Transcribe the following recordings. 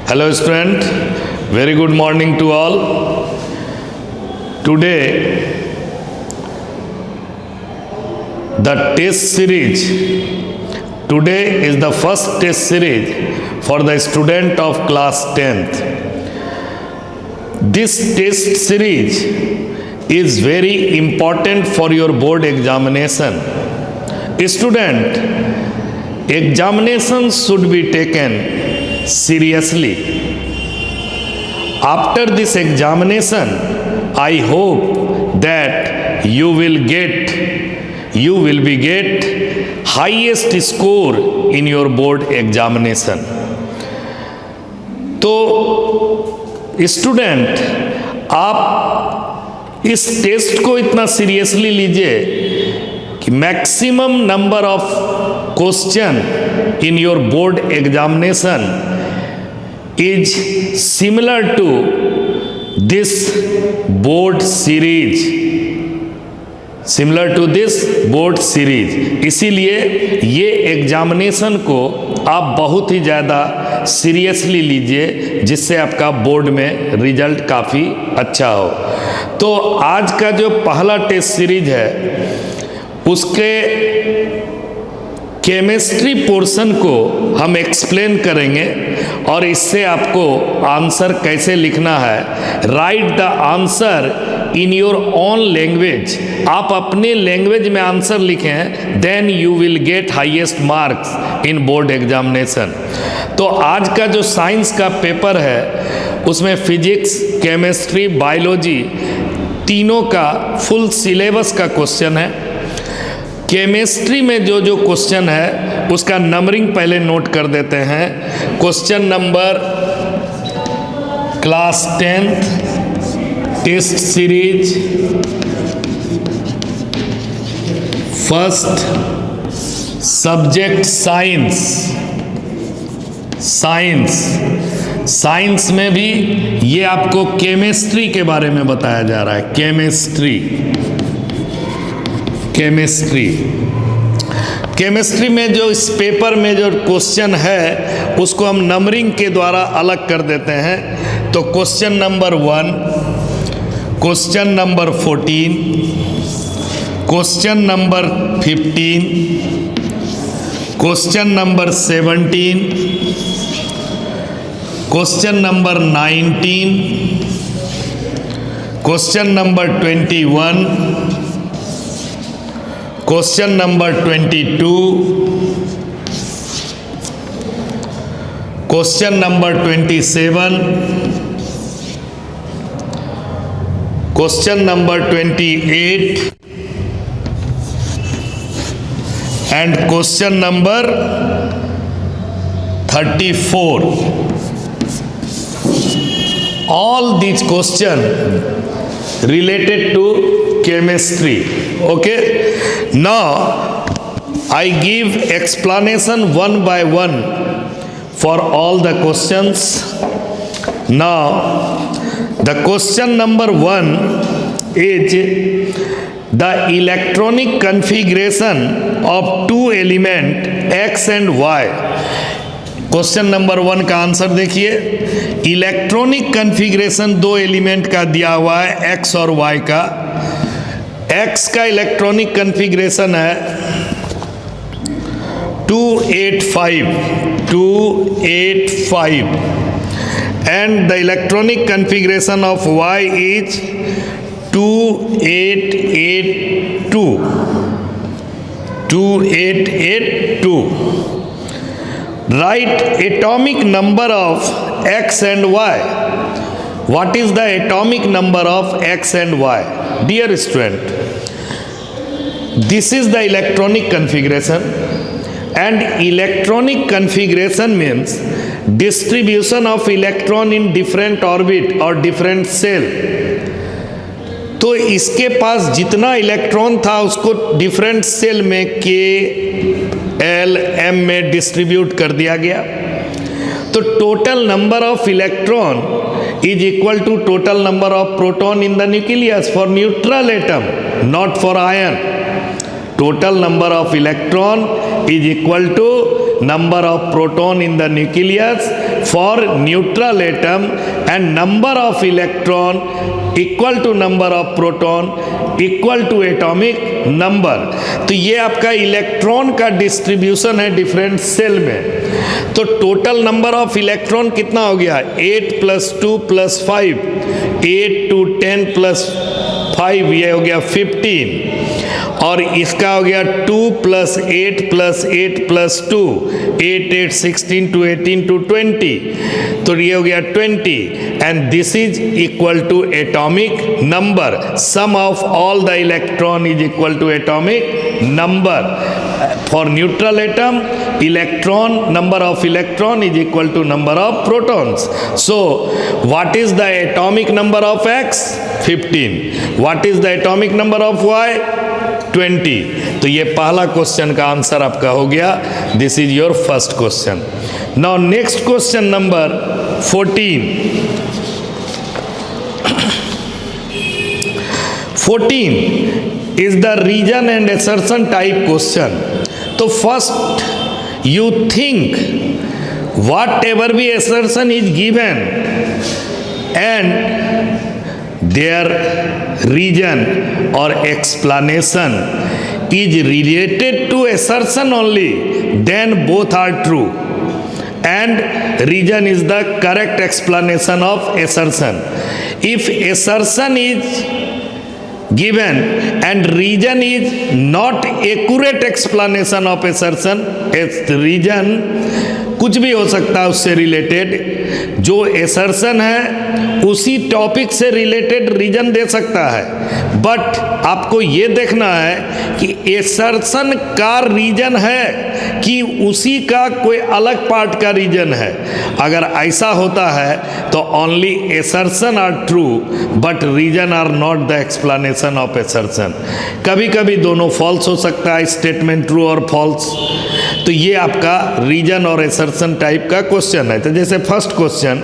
Hello student, very good morning to all. Today the test series. Today is the first test series for the student of class 10th. This test series is very important for your board examination. Student, examination should be taken seriously. After this examination, I hope that you will get highest score in your board examination. तो student, आप इस test को इतना seriously लीजिए कि maximum number of question in your board examination is similar to this board series, इसीलिए ये examination को आप बहुत ही ज़्यादा सीरियसली लीजिए, जिससे आपका बोर्ड में रिजल्ट काफ़ी अच्छा हो। तो आज का जो पहला टेस्ट सीरीज है उसके केमिस्ट्री पोर्शन को हम एक्सप्लेन करेंगे और इससे आपको आंसर कैसे लिखना है। Write the answer in your own language. आप अपने लैंग्वेज में आंसर लिखें, then you will get highest marks in board examination. तो आज का जो साइंस का पेपर है उसमें फिजिक्स, केमिस्ट्री, बायोलॉजी तीनों का फुल सिलेबस का क्वेश्चन है। केमिस्ट्री में जो जो क्वेश्चन है उसका नंबरिंग पहले नोट कर देते हैं। Question number class 10th test series first subject science में भी ये आपको केमिस्ट्री के बारे में बताया जा रहा है। केमिस्ट्री में जो इस पेपर में जो क्वेश्चन है उसको हम नंबरिंग के द्वारा अलग कर देते हैं। तो question number 1, question number 14, question number 15, question number 17, question number 19, question number 21, question number 22, question number 27, question number 28 and question number 34. All these questions related to chemistry. Okay, now I give explanation one by one for all the questions. Now the question number 1 is the electronic configuration of two element X and Y. Question number 1 का answer देखिए। Electronic configuration दो element का दिया हुआ है, x और Y का। X का इलेक्ट्रॉनिक कन्फिग्रेशन है 285 and the electronic configuration of y is 2882. Write atomic number of X and Y. What is the atomic number of X and Y? Dear student, this is the electronic configuration, and electronic configuration means distribution of electron in different orbit or different cell. तो इसके पास जितना electron था उसको different cell में K/L/M में distribute कर दिया गया। तो total number of electron is equal to total number of proton in the nucleus for neutral atom, not for ion. total number of electron is equal to number of proton in the nucleus for neutral atom and number of electron equal to number of proton equal to atomic number। तो ये आपका electron का distribution है different cell में। तो total number of electron कितना हो गया 8 + 2 + 5, 8 to 10 + 5, ये हो गया 15, और इसका हो गया 2 + 8 + 8 + 2, 8 8 16 to 18 to 20, तो ये हो गया 20, and this is equal to atomic number. Sum of all the electron is equal to atomic number. For neutral atom electron, number of electron is equal to number of protons. So what is the atomic number of X? 15। What is the atomic number of Y? 20। तो ये पहला question का answer आपका हो गया। This is your first question. Now next question number 14। 14 is the reason and assertion type question। तो first you think whatever be assertion is given and their reason or explanation is related to assertion only, then both are true, and reason is the correct explanation of assertion। If assertion is given and reason is not accurate explanation of assertion, reason कुछ भी हो सकता है उससे related, जो assertion है उसी topic से रिलेटेड रीजन दे सकता है, बट आपको ये देखना है कि assertion का रीजन है कि उसी का कोई अलग पार्ट का रीजन है। अगर ऐसा होता है तो only assertion are true but reason are not the explanation of assertion। कभी कभी दोनों फॉल्स हो सकता है, स्टेटमेंट ट्रू और फॉल्स। तो ये आपका रीजन और assertion टाइप का क्वेश्चन है। तो जैसे first question,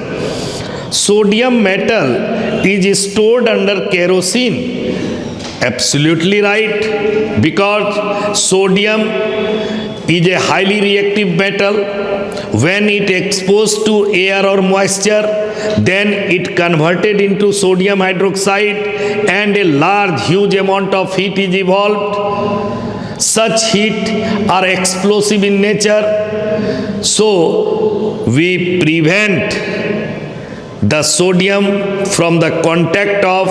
sodium metal is stored under kerosene. Absolutely right, because sodium is a highly reactive metal. When it exposed to air or moisture, then it converted into sodium hydroxide and a large huge amount of heat is evolved. Such heat are explosive in nature, so we prevent the sodium from the contact of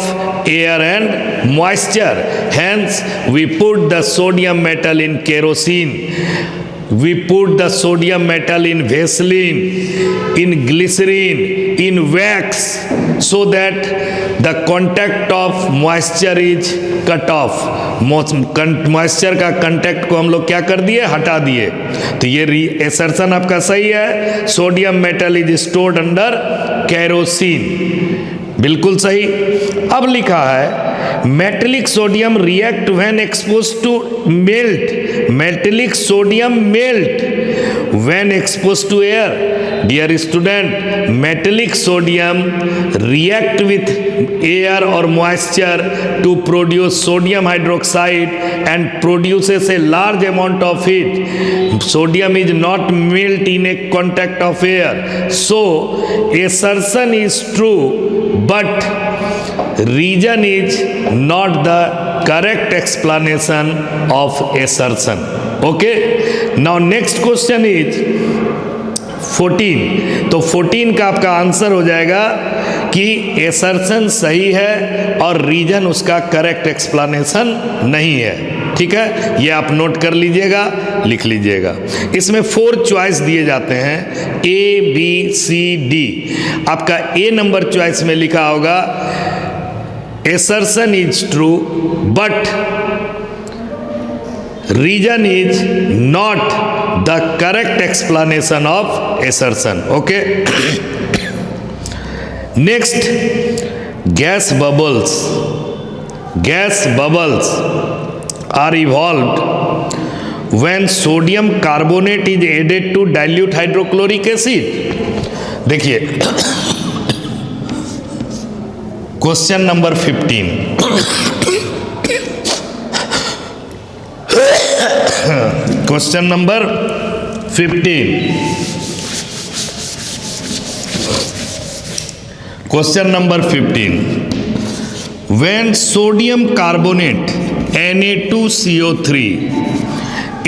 air and moisture. Hence we put the sodium metal in kerosene, we put the sodium metal in Vaseline, in glycerine, in wax, so that the contact of moisture is cut off। Moisture का contact को हम लोग क्या कर दिए, हटा दिए। तो ये एसर्शन आपका सही है। Sodium metal is stored under kerosene, बिल्कुल सही। अब लिखा है metallic sodium react when expose to melt. Metallic sodium melt when expose to air. Dear student, metallic sodium react with air or moisture to produce sodium hydroxide and produces a large amount of heat। Sodium is not melt in a contact of air, so assertion is true but reason is not the correct explanation of assertion। Okay, now next question is 14। तो 14 का आपका answer हो जाएगा कि assertion सही है और reason उसका करेक्ट एक्सप्लेनेशन नहीं है। ठीक है, ये आप नोट कर लीजिएगा, लिख लीजिएगा। इसमें 4 चॉइस दिए जाते हैं, A, B, C, D। आपका A नंबर चॉइस में लिखा होगा assertion is true but reason is not the correct explanation of assertion. Okay, next, gas bubbles. Gas bubbles are evolved when sodium carbonate is added to dilute hydrochloric acid. देखिए question number 15। Question number 15। Question number 15, when sodium carbonate Na2CO3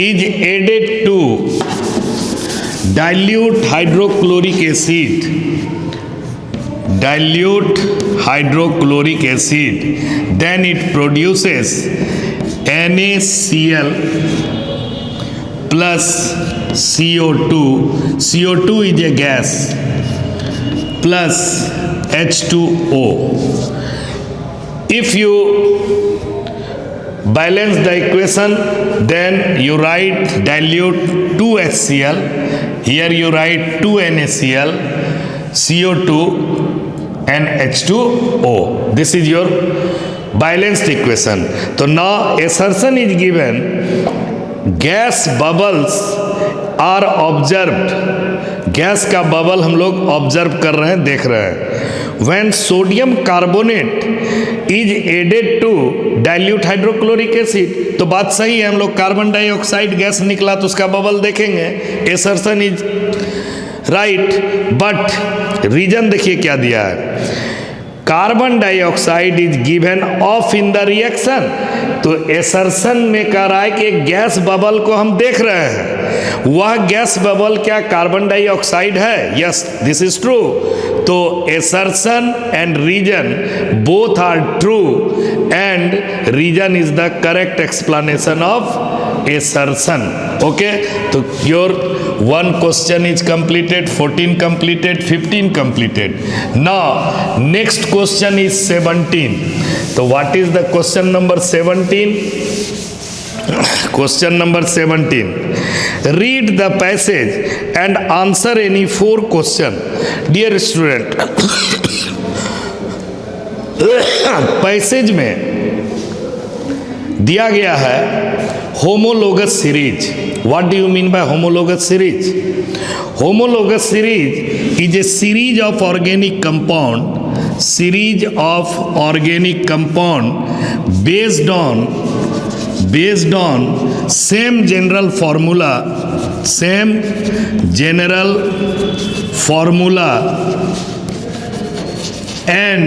is added to dilute hydrochloric acid, then it produces NaCl plus CO2. CO2 is a gas plus H2O. If you balance the equation, then you write dilute 2HCl. Here you write 2NaCl, CO2 and H2O. This is your balanced equation. So now assertion is given, gas bubbles are observed. Gas का bubble हम लोग observe कर रहे हैं, देख रहे हैं। When sodium carbonate is added to dilute hydrochloric acid, तो बात सही है, हम लोग कार्बन डाइऑक्साइड गैस निकला तो उसका बबल देखेंगे, assertion is right. But reason देखिए क्या दिया है, carbon dioxide is given off in the reaction. तो एसर्शन में कह रहा है कि एक गैस बबल को हम देख रहे हैं, वह गैस बबल क्या कार्बन डाइऑक्साइड है? Yes, this is true. तो assertion and reason both are true and reason is the correct explanation of assertion. Okay, तो your one question is completed, 14 completed, 15 completed. Now next question is 17. So what is the question number 17? Question number 17. Read the passage and answer any 4 question. Dear student, passage में दिया गया है homologous series. What do you mean by homologous series? Homologous series is a series of organic compound based on same general formula and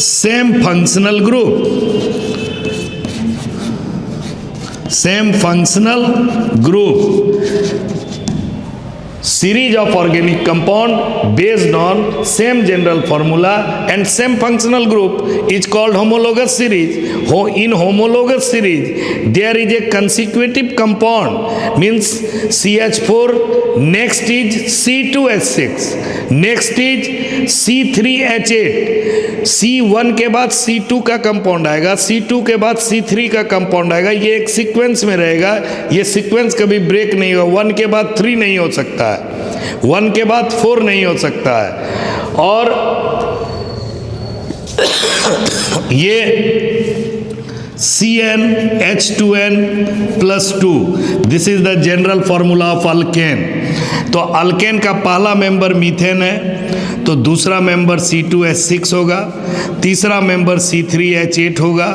same functional group. Series of organic compound based on same general formula and same functional group is called homologous series. In homologous series there is a consecutive compound, means CH4, next is C2H6, next is C3H8, C1 के बाद C2 का compound आएगा, C2 के बाद C3 का compound आएगा। ये एक सीक्वेंस में रहेगा, ये सीक्वेंस कभी ब्रेक नहीं होगा। 1 के बाद 3 नहीं हो सकता है, 1 के बाद 4 नहीं हो सकता है। और ये CnH2n plus 2, this is the general formula of alkane. तो अल्केन का पहला मेंबर मीथेन है, तो दूसरा मेंबर C2H6 होगा, तीसरा मेंबर C3H8 होगा,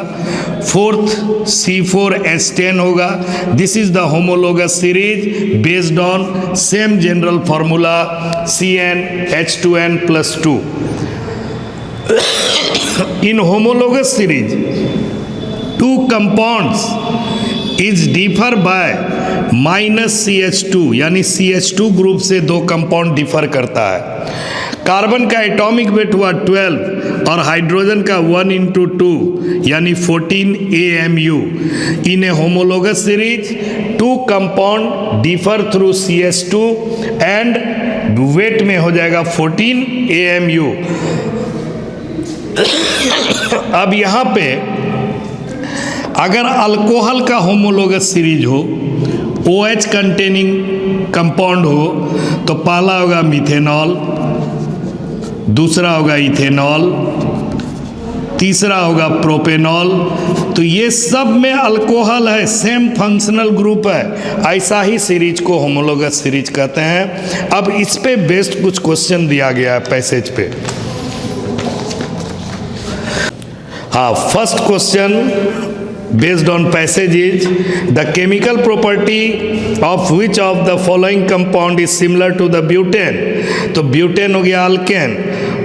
फोर्थ C4H10 होगा। This is the homologous series based on same general formula CnH2n plus 2। In homologous series 2 compounds is differ by -CH2, यानी CH2 ग्रुप से 2 कंपाउंड डिफर करता है। कार्बन का atomic weight हुआ 12 और hydrogen का 1 × 2 यानी 14 AMU। In a homologous series 2 compound differ through CH2 and weight में हो जाएगा 14 AMU। अब यहाँ पे अगर अल्कोहल का होमोलोगस सीरीज हो, OH कंटेनिंग कंपाउंड हो, तो पहला होगा मिथेनॉल, दूसरा होगा इथेनॉल, तीसरा होगा प्रोपेनॉल। तो ये सब में अल्कोहल है, सेम फंक्शनल ग्रुप है, ऐसा ही सीरीज को होमोलोगस सीरीज कहते हैं। अब इस पे बेस्ड कुछ क्वेश्चन दिया गया है पैसेज पे। हाँ, first question based on passage is the chemical property of which of the following compound is similar to the butane। तो ब्यूटेन हो गया अल्केन,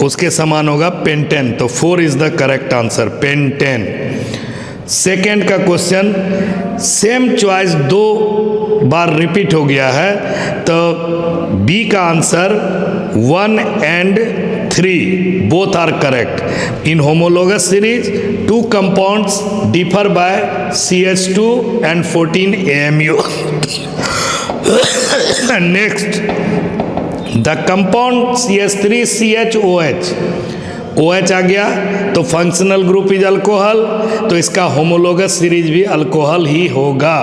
उसके समान होगा पेंटेन। तो 4 is the correct answer, pentane. Second का क्वेश्चन, सेम चॉइस 2 बार repeat हो गया है, तो बी का answer 1 and 3 both are correct. In homologous series 2 compounds differ by CH2 and 14 AMU। Next, the compound CH3CHOH, OH आ गया तो फंक्शनल ग्रुप इज अल्कोहल, तो इसका होमोलोगस सीरीज भी अल्कोहल ही होगा।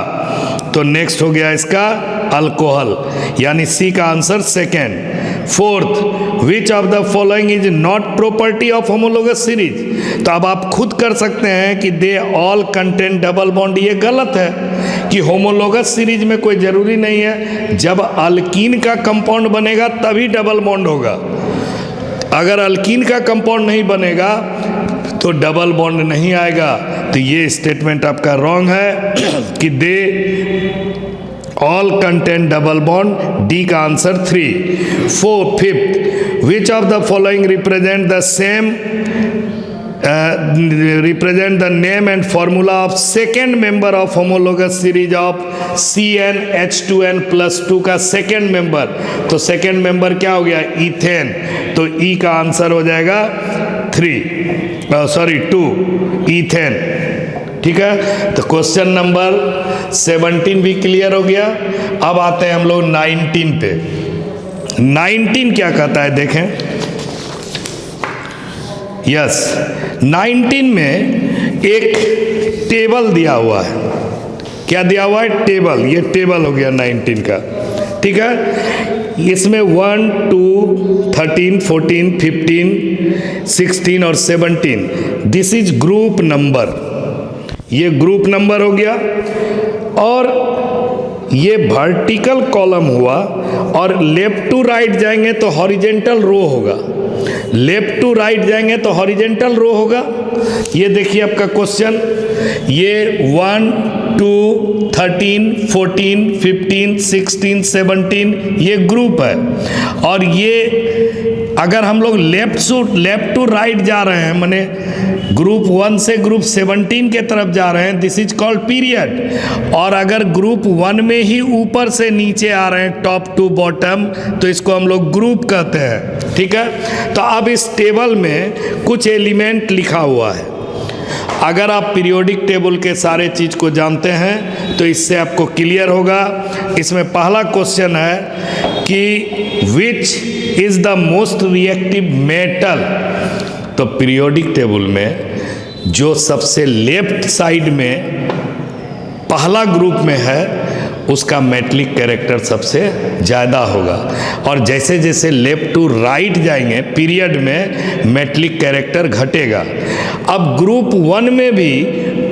तो नेक्स्ट हो गया इसका अल्कोहल, यानी सी का answer second. Fourth, which of the following is not property of homologous series. तो अब आप खुद कर सकते हैं कि they all contain double bond, ये गलत है कि होमोलोगस सीरीज में कोई जरूरी नहीं है। जब अल्कीन का कंपाउंड बनेगा तभी डबल बॉन्ड होगा। अगर अल्कीन का कंपाउंड नहीं बनेगा तो डबल बॉन्ड नहीं आएगा। तो ये स्टेटमेंट आपका रॉन्ग है कि they all contain double bond, D का answer 3। Fifth, which of the following represent the same represent the name and formula of second member of homologous series of CnH2n plus 2 का second member. तो second member क्या हो गया, ethane. तो ई का answer हो जाएगा 2, इथेन। ठीक है, तो क्वेश्चन नंबर 17 भी क्लियर हो गया। अब आते हैं हम लोग 19 पे। 19 क्या कहता है देखें। यस, 19 में एक टेबल दिया हुआ है। क्या दिया हुआ है, टेबल। ये टेबल हो गया 19 का। ठीक है, इसमें 1, 2, 13, 14, 15, 16 और 17, दिस इज ग्रुप नंबर। ये ग्रुप नंबर हो गया। और ये वर्टिकल कॉलम हुआ, और लेफ्ट टू राइट जाएंगे तो हॉरिजेंटल रो होगा। लेफ्ट टू राइट जाएंगे तो हॉरिजेंटल रो होगा। ये देखिए आपका क्वेश्चन, ये 1, 2, 13, 14, 15, 16, 17 ये ग्रुप है। और ये अगर हम लोग लेफ्ट टू राइट जा रहे हैं, माने ग्रुप 1 से ग्रुप 17 के तरफ जा रहे हैं, दिस इज कॉल्ड पीरियड। और अगर ग्रुप 1 में ही ऊपर से नीचे आ रहे हैं, टॉप टू बॉटम, तो इसको हम लोग ग्रुप कहते हैं। ठीक है, तो अब इस टेबल में कुछ एलिमेंट लिखा हुआ है। अगर आप पीरियोडिक टेबल के सारे चीज़ को जानते हैं तो इससे आपको क्लियर होगा। इसमें पहला क्वेश्चन है कि which is the most reactive metal. तो पीरियोडिक टेबल में जो सबसे लेफ्ट साइड में पहला ग्रुप में है उसका मेटलिक कैरेक्टर सबसे ज़्यादा होगा। और जैसे जैसे लेफ्ट टू राइट जाएंगे पीरियड में मेटलिक कैरेक्टर घटेगा। अब ग्रुप 1 में भी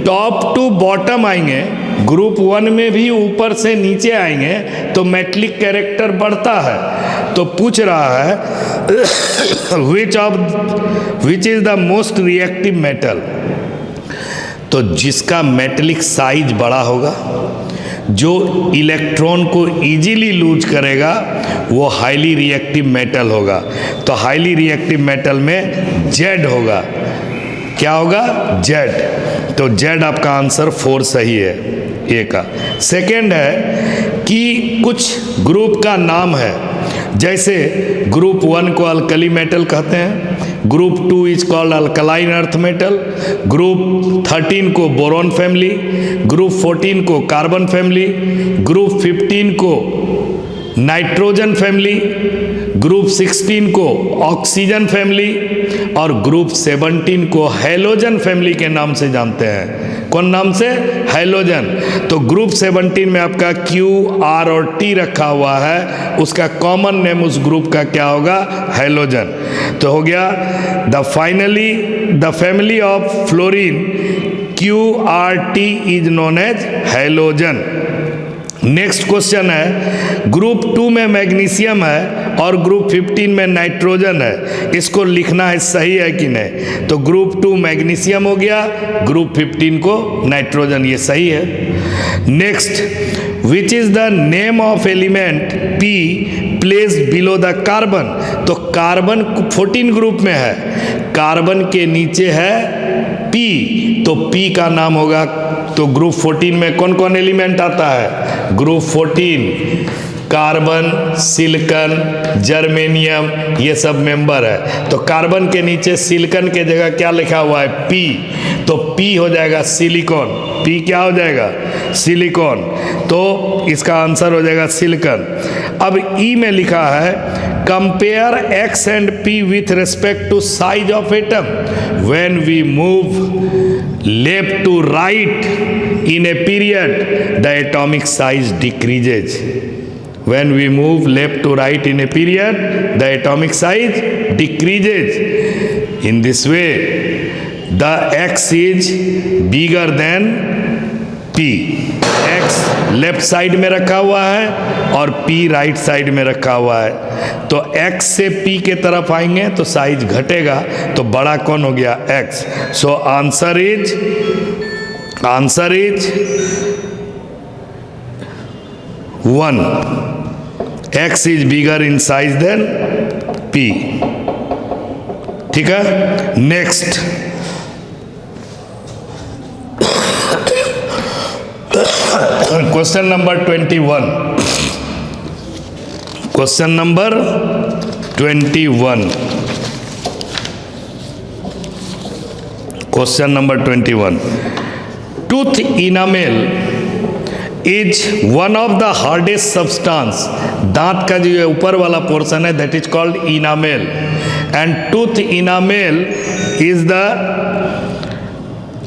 टॉप टू बॉटम आएंगे, ग्रुप 1 में भी ऊपर से नीचे आएंगे तो मेटलिक कैरेक्टर बढ़ता है। तो पूछ रहा है which is the most reactive metal. तो जिसका मेटलिक साइज बड़ा होगा, जो इलेक्ट्रॉन को इजीली लूज करेगा, वो हाईली रिएक्टिव मेटल होगा। तो हाईली रिएक्टिव मेटल में जेड होगा। क्या होगा, जेड। तो जेड आपका आंसर 4 सही है, ए का। सेकेंड है कि कुछ ग्रुप का नाम है, जैसे ग्रुप 1 को अल्कली मेटल कहते हैं, group 2 is called alkaline earth metal, group 13 को बोरॉन फैमिली, ग्रुप 14 को कार्बन फैमिली, ग्रुप 15 को नाइट्रोजन फैमिली, ग्रुप 16 को ऑक्सीजन फैमिली, और ग्रुप 17 को हैलोजन फैमिली के नाम से जानते हैं। कौन नाम से, हैलोजन। तो ग्रुप 17 में आपका Q, R और T रखा हुआ है, उसका कॉमन नेम उस ग्रुप का क्या होगा, हैलोजन। तो हो गया the family of fluorine QRT is known as halogen. Next question है, ग्रुप 2 में मैग्नीशियम है और ग्रुप 15 में नाइट्रोजन है, इसको लिखना है सही है कि नहीं। तो ग्रुप 2 मैग्नीशियम हो गया, ग्रुप 15 को नाइट्रोजन, ये सही है। Next, which is the name of element P placed below the carbon. तो कार्बन 14 ग्रुप में है, कार्बन के नीचे है P, तो P का नाम होगा, तो ग्रुप 14 में कौन कौन एलिमेंट आता है? ग्रुप 14 कार्बन, सिलिकॉन, जर्मेनियम, ये सब मेंबर है। तो कार्बन के नीचे सिलिकॉन के जगह क्या लिखा हुआ है? P, तो P हो जाएगा सिलिकॉन। P क्या हो जाएगा? सिलिकॉन। तो इसका आंसर हो जाएगा सिलिकॉन। अब E में लिखा है compare X and P with respect to size of atom when we move left to right in a period the atomic size decreases. When we move left to right in a period, the atomic size decreases. In this way, the X is bigger than P. X left side में रखा हुआ है और P right side में रखा हुआ है। तो X से P के तरफ आएंगे तो साइज घटेगा, तो बड़ा कौन हो गया? X. So answer is 1. X is bigger in size than P. ठीक है, next question number 21। Question number 21। Question number 21। Tooth enamel is one of the hardest substance. दांत का जो ऊपर वाला पोर्शन है that is called enamel, and tooth enamel is the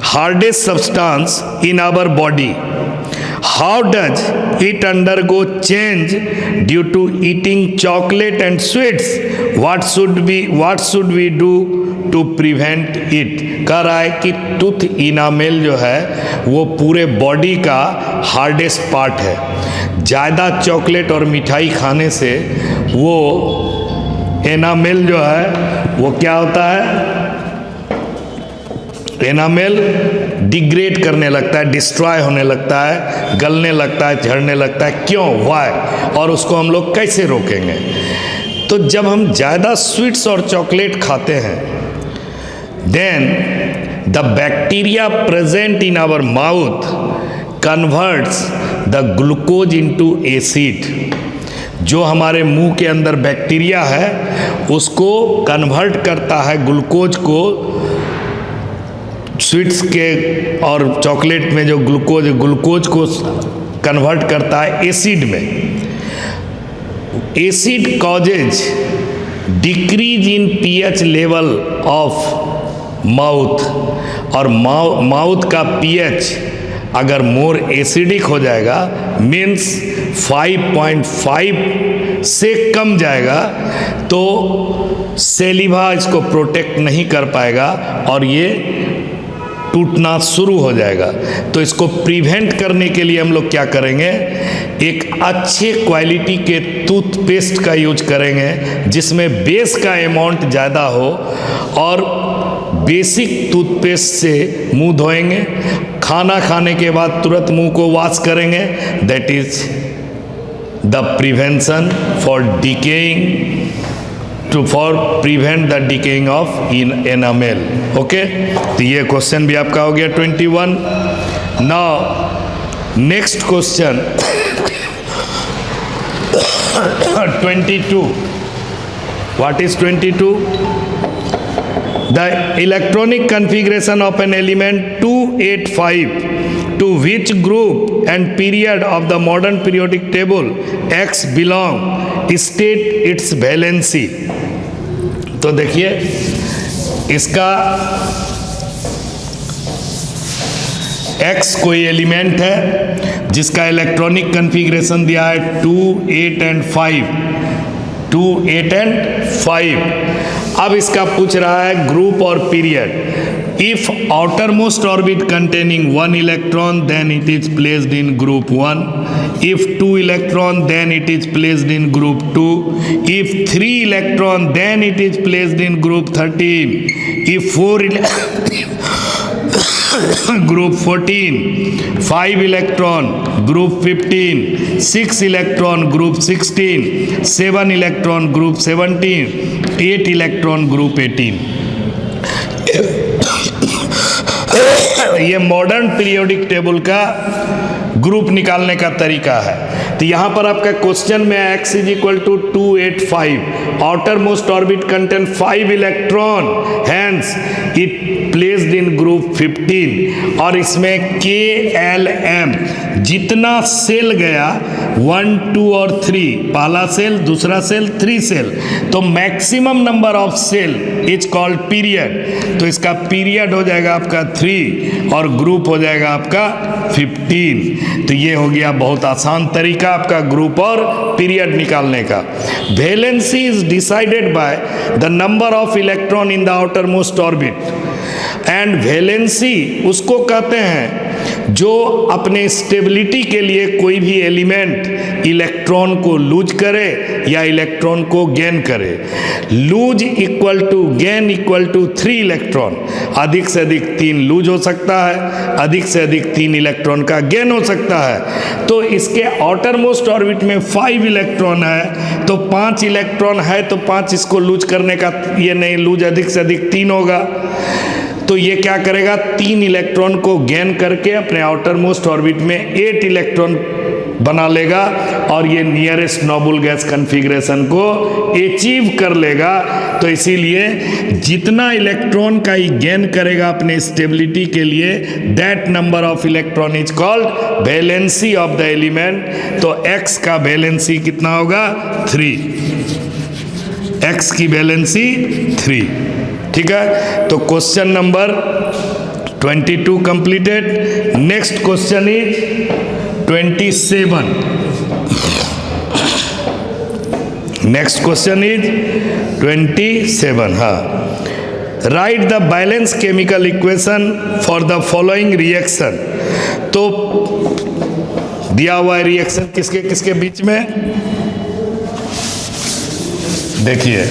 hardest substance in our body. How does it undergo change due to eating chocolate and sweets? What should we do to prevent it? कह रहा है कि tooth enamel जो है वो पूरे body का hardest part है। ज़्यादा चॉकलेट और मिठाई खाने से वो एनामेल जो है वो क्या होता है? एनामेल डिग्रेड करने लगता है, डिस्ट्रॉय होने लगता है, गलने लगता है, झड़ने लगता है। क्यों? वाई? और उसको हम लोग कैसे रोकेंगे? तो जब हम ज़्यादा स्वीट्स और चॉकलेट खाते हैं then the bacteria present in our mouth converts the glucose into acid। जो हमारे मुंह के अंदर बैक्टीरिया है उसको कन्वर्ट करता है ग्लूकोज को, स्वीट्स के और चॉकलेट में जो ग्लूकोज को कन्वर्ट करता है एसिड में। Acid causes decrease in pH level of mouth, और माउथ का पीएच अगर मोर एसिडिक हो जाएगा मीन्स 5.5 से कम जाएगा तो सेलिवा इसको प्रोटेक्ट नहीं कर पाएगा और ये टूटना शुरू हो जाएगा। तो इसको प्रिवेंट करने के लिए हम लोग क्या करेंगे? एक अच्छे क्वालिटी के टूथपेस्ट का यूज करेंगे जिसमें बेस का अमाउंट ज़्यादा हो, और बेसिक टूथपेस्ट से मुंह धोएंगे। खाना खाने के बाद तुरंत मुंह को वॉश करेंगे। That is the prevention for decaying, for prevent the decaying of enamel. Okay, तो ये क्वेश्चन भी आपका हो गया 21। Now next question 22। What is 22? The electronic configuration of an element 285 to which group and period of the modern periodic table X belong, state its valency। तो देखिए इसका X कोई एलिमेंट है जिसका इलेक्ट्रॉनिक कन्फिग्रेशन दिया है 2, 8 एंड 5। 2, 8 एंड 5। अब इसका पूछ रहा है ग्रुप और period. If outer most orbit containing 1 electron then it is placed in group 1। If 2 electron then it is placed in group 2। If 3 electron then it is placed in group 13। If 4 group 14, 5 electron group 15, 6 electron group 16, 7 electron group 17, 8 electron group 18. ये modern periodic table का group निकालने का तरीका है। तो यहाँ पर आपका क्वेश्चन में x is equal to 285, outer most orbit contain 5 electron, hence it placed in group 15, और इसमें KLM जितना सेल गया 1, 2 और 3, पहला सेल, दूसरा सेल, 3 सेल, तो maximum number of shell is called period. तो इसका पीरियड हो जाएगा आपका 3 और ग्रुप हो जाएगा आपका 15। तो ये हो गया बहुत आसान तरीका आपका ग्रुप और पीरियड निकालने का। Valency is decided by the number of electron in the outer most orbit, and valency उसको कहते हैं जो अपने स्टेबिलिटी के लिए कोई भी एलिमेंट इलेक्ट्रॉन को लूज करे या इलेक्ट्रॉन को गेन करे। Lose equal to gain equal to 3 electron, अधिक से अधिक 3 लूज हो सकता है, अधिक से अधिक 3 इलेक्ट्रॉन का गेन हो सकता है। तो इसके आउटर मोस्ट ऑर्बिट में 5 इलेक्ट्रॉन है, तो 5 इलेक्ट्रॉन है तो 5 इसको लूज करने का, ये नहीं, लूज अधिक से अधिक 3 होगा। तो ये क्या करेगा, 3 इलेक्ट्रॉन को गेन करके अपने आउटर मोस्ट ऑर्बिट में 8 इलेक्ट्रॉन बना लेगा और ये नियरेस्ट नोबल गैस कॉन्फ़िगरेशन को अचीव कर लेगा। तो इसीलिए जितना इलेक्ट्रॉन का ही गेन करेगा अपने स्टेबिलिटी के लिए, that number of electron is called valency of the element. तो x का वैलेंसी कितना होगा, 3, x की वैलेंसी 3। ठीक है, तो question number 22 completed. Next question is 27। Next question is 27। हाँ, right the balance chemical equation for the following reaction. तो दिया हुआ है रिएक्शन किसके किसके बीच में, देखिए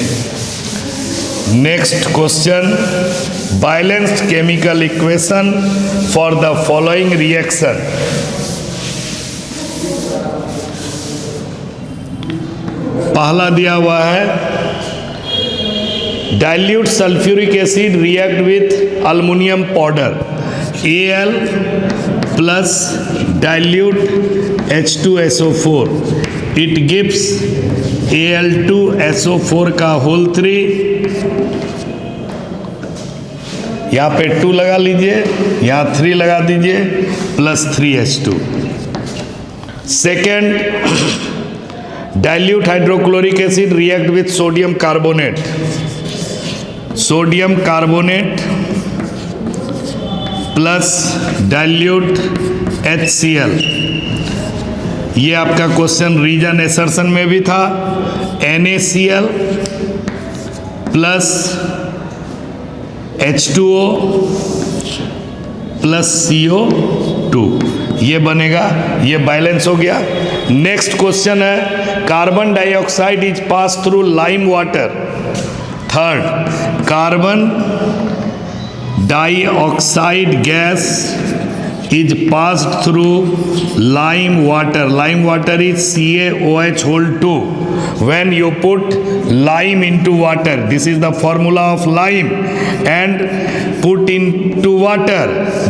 next question, balanced chemical equation for the following reaction. पहला दिया हुआ है, dilute sulphuric acid react with aluminium powder, Al plus dilute H2SO4, it gives Al2SO4 का होल 3। यहाँ पे 2 लगा लीजिए, यहाँ 3 लगा दीजिए, plus 3H2। Second, dilute hydrochloric acid react with sodium carbonate, sodium carbonate plus dilute HCl। ये आपका क्वेश्चन रीजन एसर्शन में भी था, NaCl plus H2O plus CO2, ये बनेगा, ये बैलेंस हो गया। नेक्स्ट क्वेश्चन है, carbon dioxide is pass through lime water. Third, carbon dioxide gas is passed through lime water. Lime water is CaOH whole 2. When you put lime into water, this is the formula of lime, and put into water,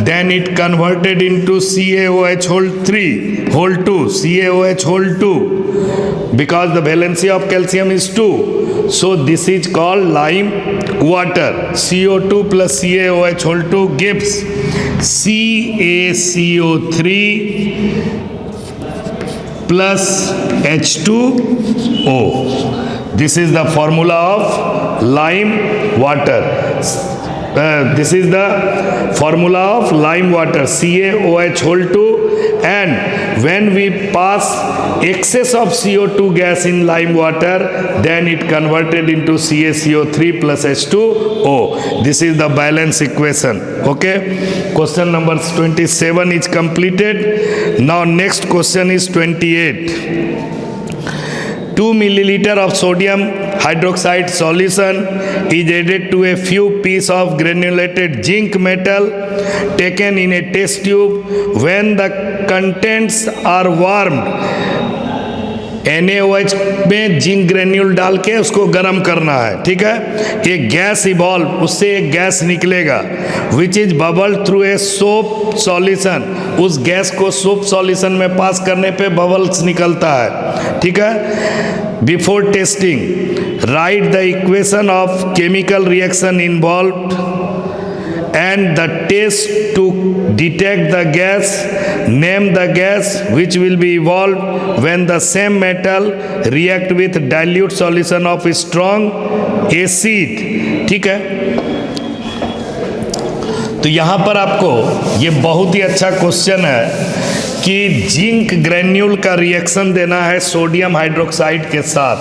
then it converted into CaOH whole 3, whole 2, CaOH whole 2, because the valency of calcium is 2. So this is called lime water. CO2 plus CaOH whole 2 gives CaCO3 plus H2O. This is the formula of lime water. This is the formula of lime water, CaOH whole 2, and when we pass excess of CO2 gas in lime water, then it converted into CaCO3 plus H2O. This is the balance equation. Okay, question number 27 is completed. Now next question is 28. 2 milliliter of sodium hydroxide solution is added to a few pieces of granulated zinc metal taken in a test tube. When the contents are warmed, NaOH में zinc granule डाल के उसको गर्म करना है, ठीक है। एक गैस इवॉल्व, उससे एक गैस निकलेगा which is bubble through a soap solution. उस गैस को सोप सॉल्यूशन में पास करने पे बबल्स निकलता है, ठीक है। Before testing right the equation of chemical reaction involve and the test to detect the gas, name the gas which will be evolved when the same metal react with dilute solution of strong acid, ठीक है। तो यहाँ पर आपको ये बहुत ही अच्छा question है कि जिंक ग्रेन्यूल का रिएक्शन देना है सोडियम हाइड्रोक्साइड के साथ।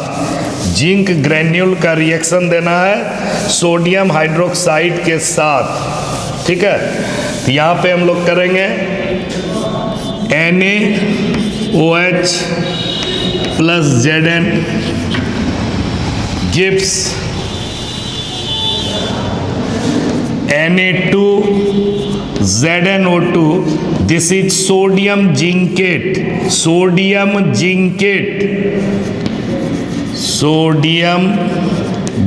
जिंक ग्रेन्यूल का रिएक्शन देना है सोडियम हाइड्रोक्साइड के साथ, ठीक है। तो यहाँ पे हम लोग करेंगे NaOH plus Zn gives Na2ZnO2, this is sodium zincate, sodium zincate, sodium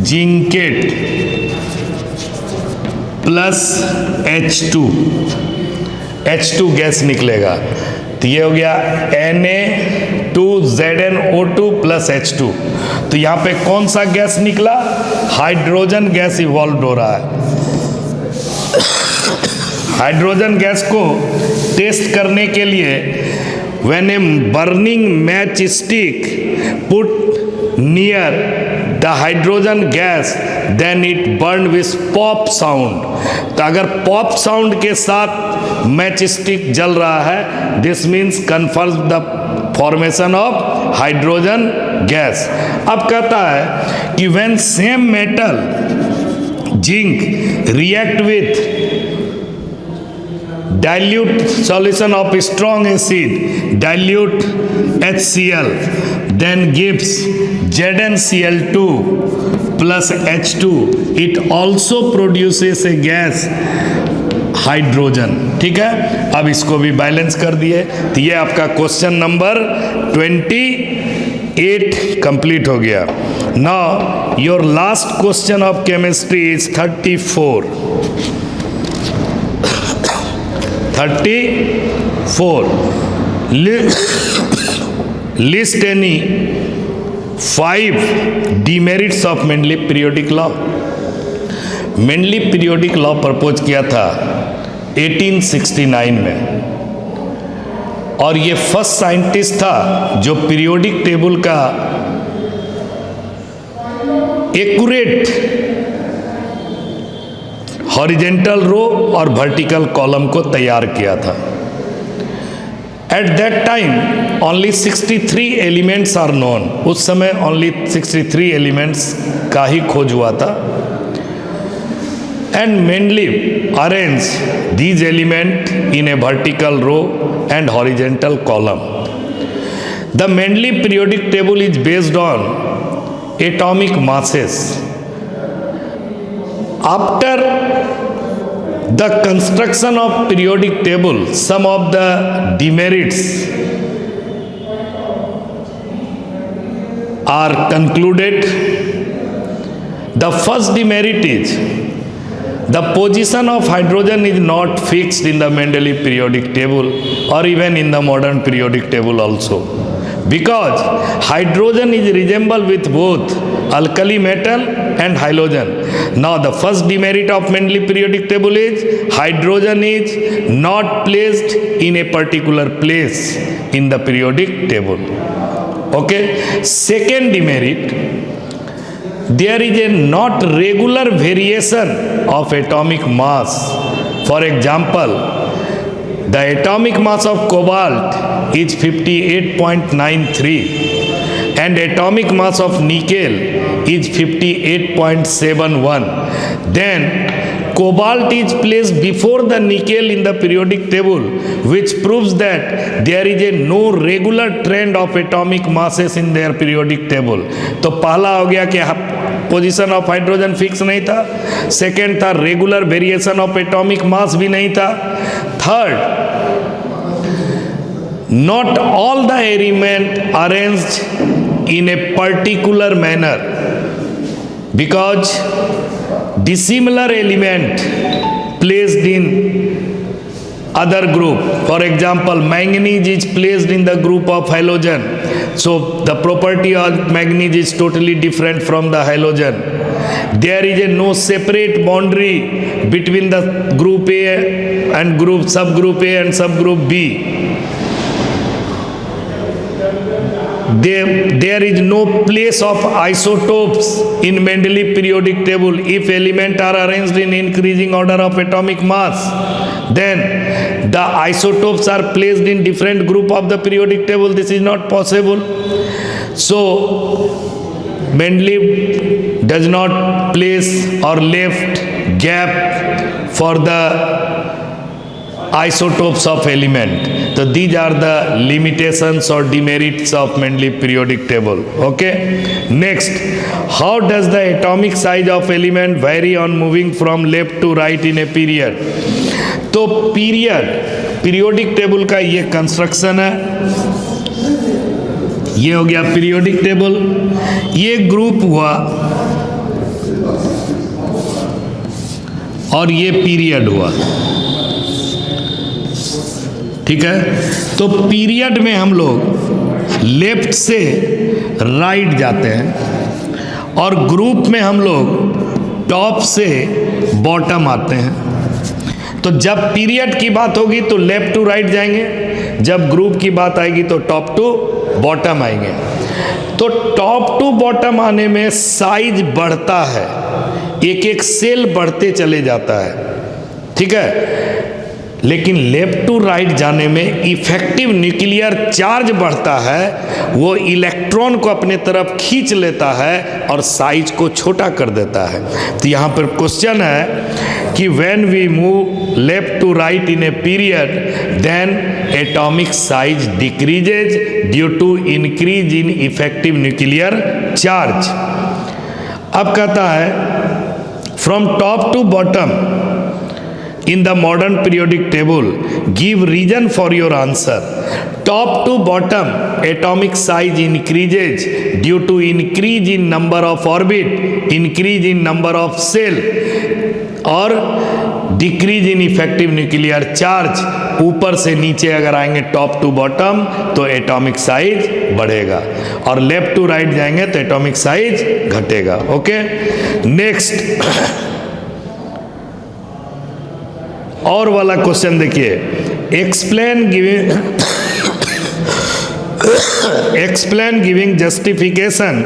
zincate plus H2, H2 gas निकलेगा। तो ये हो गया Na2ZnO2 प्लस H2। तो यहाँ पे कौन सा गैस निकला? हाइड्रोजन गैस इवॉल्व हो रहा है। हाइड्रोजन गैस को टेस्ट करने के लिए when a burning match stick put near the hydrogen gas then it burn with pop sound. तो अगर पॉप साउंड के साथ मैच स्टिक जल रहा है, this means confirms the formation of hydrogen gas. अब कहता है कि when same metal zinc react with dilute solution of strong acid, dilute HCl, then gives ZnCl2 plus H2. It also produces a gas hydrogen, ठीक है। अब इसको भी balance कर दिए। तो ये आपका क्वेश्चन नंबर 28 कंप्लीट हो गया। Now your last question of chemistry is 34। 34 list any 5 demerits of Mendeleev periodic law। Mendeleev periodic law propose किया था 1869 में, और ये फर्स्ट साइंटिस्ट था जो पीरियोडिक टेबल का एक्यूरेट हॉरिजेंटल रो और वर्टिकल कॉलम को तैयार किया था। At that time only 63 elements are known. उस समय ओनली 63 एलिमेंट्स का ही खोज हुआ था। And Mendeleev arrange these element in a vertical row and horizontal column. The Mendeleev periodic table is based on atomic masses. After the construction of periodic table, some of the demerits are concluded. The first demerit is the position of hydrogen is not fixed in the Mendeleev periodic table or even in the modern periodic table also, because hydrogen is resemble with both alkali metal and halogen. Now the first demerit of Mendeleev periodic table is hydrogen is not placed in a particular place in the periodic table. Okay. Second demerit, there is a not regular variation of atomic mass. For example, the atomic mass of cobalt is 58.93 and atomic mass of nickel is 58.71. Then cobalt is placed before the nickel in the periodic table, which proves that there is a no regular trend of atomic masses in their periodic table. तो पहला हो गया कि position of hydrogen fix नहीं था, second था regular variation of atomic mass भी नहीं था, third not all the element arranged in a particular manner, because dissimilar element placed in other group. For example, manganese is placed in the group of halogen, so the property of manganese is totally different from the halogen. There is a no separate boundary between the group A and group subgroup A and subgroup B. There is no place of isotopes in Mendeleev periodic table. If elements are arranged in increasing order of atomic mass, then the isotopes are placed in different group of the periodic table. This is not possible. So Mendeleev does not place or left gap for the isotopes of element. So these are the limitations or demerits of Mendeleev periodic table. Okay. Next, how does the atomic size of element vary on moving from left to right in a period? तो periodic table का ये construction है, ये हो गया periodic table, ये group हुआ और ये पीरियड हुआ, ठीक है। तो पीरियड में हम लोग लेफ्ट से राइट जाते हैं और ग्रुप में हम लोग टॉप से बॉटम आते हैं। तो जब पीरियड की बात होगी तो लेफ्ट टू राइट जाएंगे, जब ग्रुप की बात आएगी तो टॉप टू बॉटम आएंगे। तो टॉप टू बॉटम आने में साइज बढ़ता है, एक एक सेल बढ़ते चले जाता है, ठीक है। लेकिन लेफ्ट टू राइट जाने में इफेक्टिव न्यूक्लियर चार्ज बढ़ता है, वो इलेक्ट्रॉन को अपने तरफ खींच लेता है और साइज को छोटा कर देता है। तो यहाँ पर क्वेश्चन है कि when we move left to right in a period then atomic size decreases due to increase in effective nuclear charge. अब कहता है from top to bottom in the modern periodic table, give reason for your answer. Top to bottom atomic size increases due to increase in number of orbit, increase in number of cell और decrease in effective nuclear charge। ऊपर से नीचे अगर आएंगे top to bottom तो atomic size बढ़ेगा और left to right जाएंगे तो एटॉमिक साइज घटेगा। ओके, नेक्स्ट और वाला क्वेश्चन देखिए, explain giving justification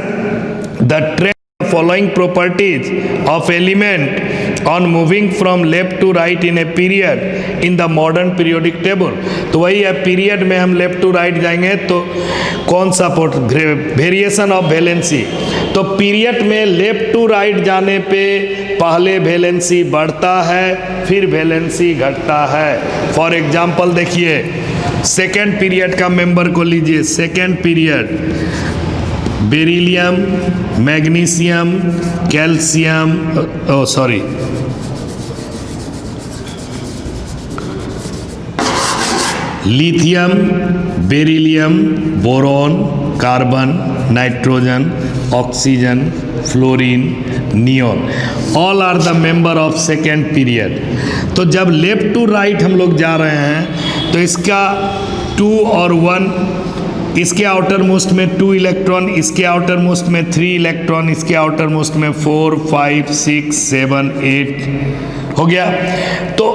the trend following properties of element on moving from left to right in a period in the modern periodic table. तो वही है, period में हम लेफ्ट टू राइट जाएंगे तो कौन सा वेरिएशन ऑफ वैलेंसी। तो पीरियड में लेफ्ट टू राइट जाने पे पहले वैलेंसी बढ़ता है फिर वैलेंसी घटता है। फॉर एग्जाम्पल देखिए, सेकेंड पीरियड का मेंबर को लीजिए, second period beryllium, magnesium, calcium, lithium, beryllium, boron, carbon, nitrogen, oxygen, fluorine, neon, all are the member of second period. तो जब लेफ्ट टू राइट हम लोग जा रहे हैं तो इसका 2 और 1, इसके आउटर मोस्ट में 2 इलेक्ट्रॉन, इसके आउटर मोस्ट में 3 इलेक्ट्रॉन, इसके आउटर मोस्ट में 4, 5, 6, 7, 8 हो गया। तो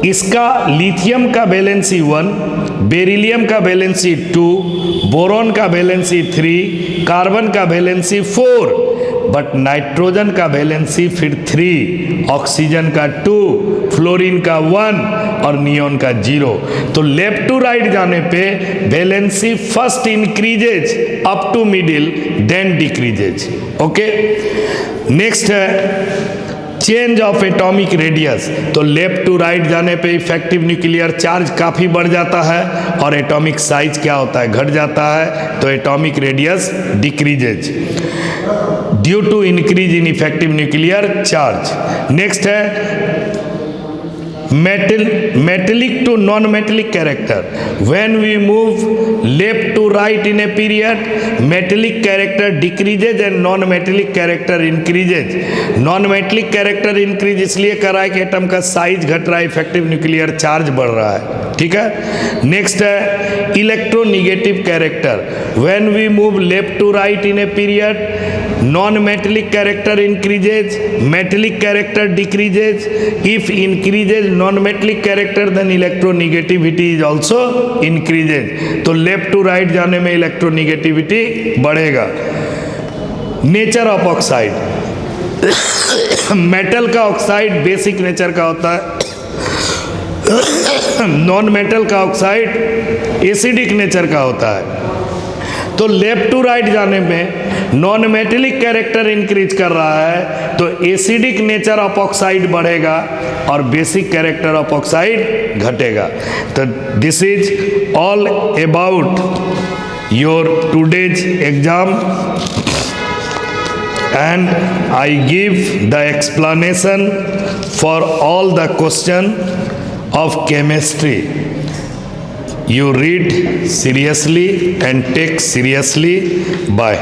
इसका लिथियम का वैलेंसी 1, बेरिलियम का वैलेंसी 2, बोरॉन का वैलेंसी 3, कार्बन का वैलेंसी 4, बट नाइट्रोजन का वैलेंसी फिर 3, ऑक्सीजन का 2, फ्लोरीन का 1 और नियोन का 0। तो लेफ्ट टू राइट जाने पे valency first increases up to middle then decreases. Okay, next है चेंज ऑफ एटॉमिक रेडियस, तो लेफ्ट टू राइट जाने पे इफेक्टिव न्यूक्लियर चार्ज काफ़ी बढ़ जाता है और एटॉमिक साइज क्या होता है, घट जाता है, तो atomic radius decreases due to increase in effective nuclear charge. Next है metallic to non-metallic character. When we move left to right in a period, metallic character decreases and non-metallic character increases. Non-metallic character increase इसलिए कर रहा है कि atom का size घट रहा है, इफेक्टिव न्यूक्लियर चार्ज बढ़ रहा है, ठीक है। नेक्स्ट है electronegative character. When we move left to right in a period, non-metallic character increases, metallic character decreases. If increases non-metallic character, then electronegativity is also increases. तो left to right जाने में electronegativity बढ़ेगा। Nature of oxide, metal का oxide basic nature का होता है, non metal का oxide acidic nature का होता है। तो लेफ्ट टू राइट जाने में नॉन मेटेलिक कैरेक्टर इंक्रीज कर रहा है तो एसिडिक नेचर ऑफ ऑक्साइड बढ़ेगा और बेसिक कैरेक्टर ऑफ ऑक्साइड घटेगा। तो this is all about your today's exam and I give the explanation for all the question of chemistry. You read seriously and take seriously. Bye.